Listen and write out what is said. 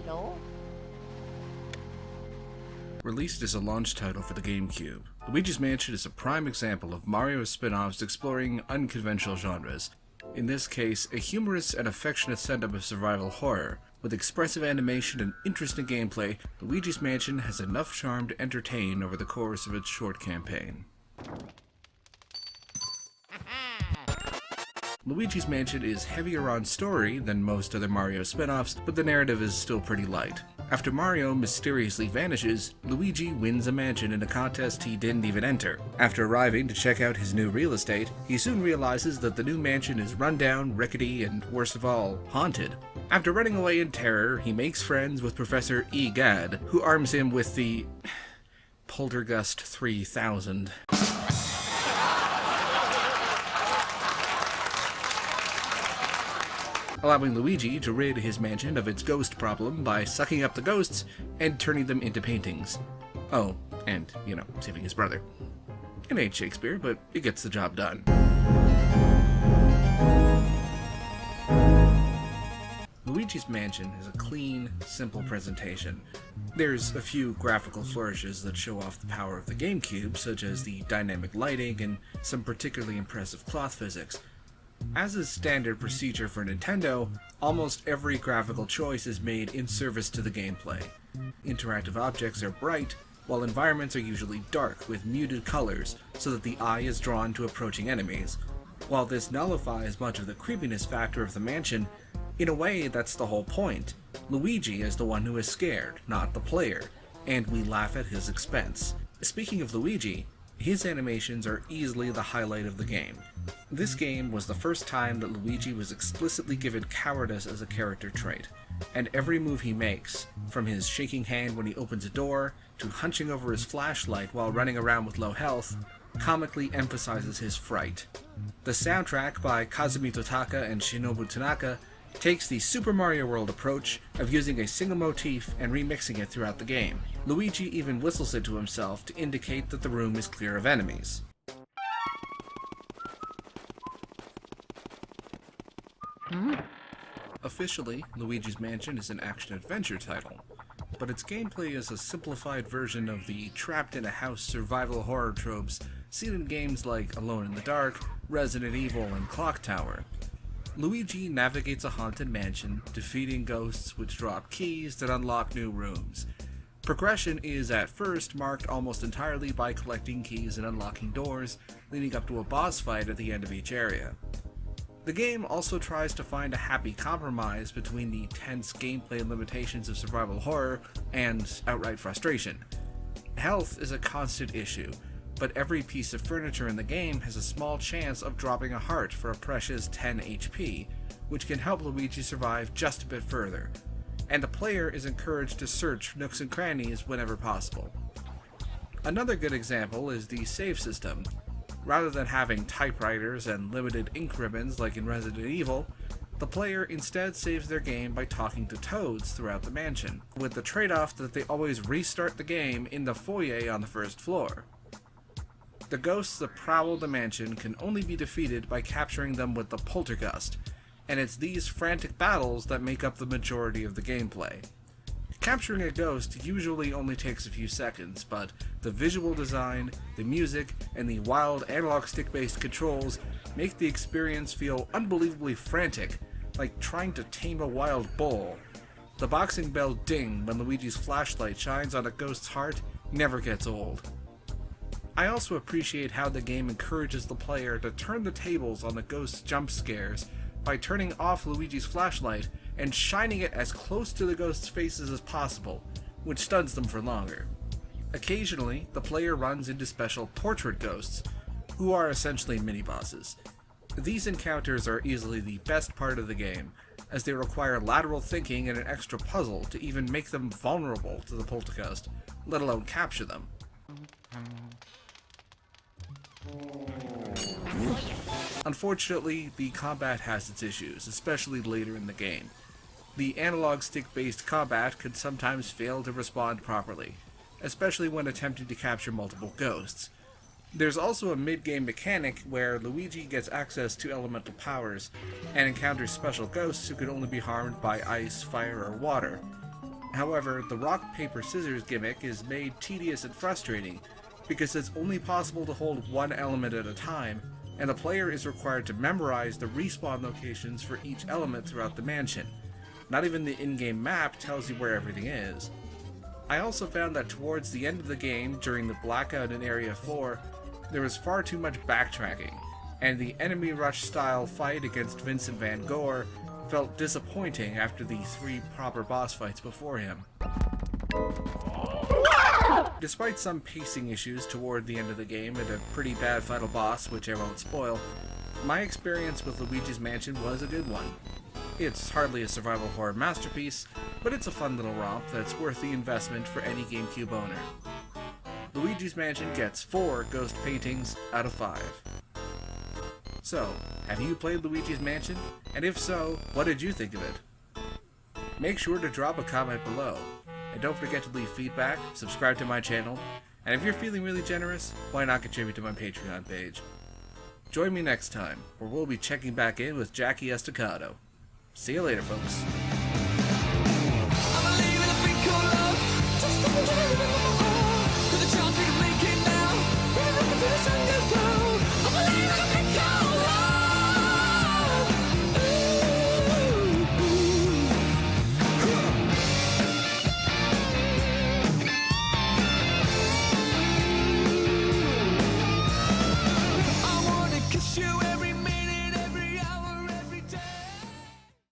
Hello? Released as a launch title for the GameCube, Luigi's Mansion is a prime example of Mario spin-offs exploring unconventional genres. In this case, a humorous and affectionate setup of survival horror. With expressive animation and interesting gameplay, Luigi's Mansion has enough charm to entertain over the course of its short campaign. Luigi's Mansion is heavier on story than most other Mario spin-offs, but the narrative is still pretty light. After Mario mysteriously vanishes, Luigi wins a mansion in a contest he didn't even enter. After arriving to check out his new real estate, he soon realizes that the new mansion is run down, rickety, and worst of all, haunted. After running away in terror, he makes friends with Professor Egad, who arms him with the Poltergust 3000. Allowing Luigi to rid his mansion of its ghost problem by sucking up the ghosts and turning them into paintings. Oh, and, saving his brother. It ain't Shakespeare, but it gets the job done. Luigi's Mansion is a clean, simple presentation. There's a few graphical flourishes that show off the power of the GameCube, such as the dynamic lighting and some particularly impressive cloth physics. As is standard procedure for Nintendo, almost every graphical choice is made in service to the gameplay. Interactive objects are bright, while environments are usually dark with muted colors so that the eye is drawn to approaching enemies. While this nullifies much of the creepiness factor of the mansion, in a way that's the whole point. Luigi is the one who is scared, not the player, and we laugh at his expense. Speaking of Luigi, his animations are easily the highlight of the game. This game was the first time that Luigi was explicitly given cowardice as a character trait, and every move he makes, from his shaking hand when he opens a door, to hunching over his flashlight while running around with low health, comically emphasizes his fright. The soundtrack by Kazumi Totaka and Shinobu Tanaka takes the Super Mario World approach of using a single motif and remixing it throughout the game. Luigi even whistles it to himself to indicate that the room is clear of enemies. Officially, Luigi's Mansion is an action-adventure title, but its gameplay is a simplified version of the trapped-in-a-house survival horror tropes seen in games like Alone in the Dark, Resident Evil, and Clock Tower. Luigi navigates a haunted mansion, defeating ghosts which drop keys that unlock new rooms. Progression is at first marked almost entirely by collecting keys and unlocking doors, leading up to a boss fight at the end of each area. The game also tries to find a happy compromise between the tense gameplay limitations of survival horror and outright frustration. Health is a constant issue, but every piece of furniture in the game has a small chance of dropping a heart for a precious 10 HP, which can help Luigi survive just a bit further, and the player is encouraged to search nooks and crannies whenever possible. Another good example is the save system. Rather than having typewriters and limited ink ribbons like in Resident Evil, the player instead saves their game by talking to toads throughout the mansion, with the trade-off that they always restart the game in the foyer on the first floor. The ghosts that prowl the mansion can only be defeated by capturing them with the Poltergust, and it's these frantic battles that make up the majority of the gameplay. Capturing a ghost usually only takes a few seconds, but the visual design, the music, and the wild analog stick-based controls make the experience feel unbelievably frantic, like trying to tame a wild bull. The boxing bell ding when Luigi's flashlight shines on a ghost's heart never gets old. I also appreciate how the game encourages the player to turn the tables on the ghost's jump scares by turning off Luigi's flashlight and shining it as close to the ghost's faces as possible, which stuns them for longer. Occasionally, the player runs into special portrait ghosts, who are essentially mini-bosses. These encounters are easily the best part of the game, as they require lateral thinking and an extra puzzle to even make them vulnerable to the Poltergust, let alone capture them. Unfortunately, the combat has its issues, especially later in the game. The analog stick-based combat can sometimes fail to respond properly, especially when attempting to capture multiple ghosts. There's also a mid-game mechanic where Luigi gets access to elemental powers and encounters special ghosts who can only be harmed by ice, fire, or water. However, the rock, paper, scissors gimmick is made tedious and frustrating because it's only possible to hold one element at a time, and the player is required to memorize the respawn locations for each element throughout the mansion. Not even the in-game map tells you where everything is. I also found that towards the end of the game, during the blackout in Area 4, there was far too much backtracking, and the enemy rush style fight against Vincent Van Gogh felt disappointing after the 3 proper boss fights before him. Despite some pacing issues toward the end of the game and a pretty bad final boss, which I won't spoil, my experience with Luigi's Mansion was a good one. It's hardly a survival horror masterpiece, but it's a fun little romp that's worth the investment for any GameCube owner. Luigi's Mansion gets 4 ghost paintings out of 5. So, have you played Luigi's Mansion? And if so, what did you think of it? Make sure to drop a comment below, and don't forget to leave feedback, subscribe to my channel, and if you're feeling really generous, why not contribute to my Patreon page? Join me next time, where we'll be checking back in with Jackie Estacado. See you later, folks.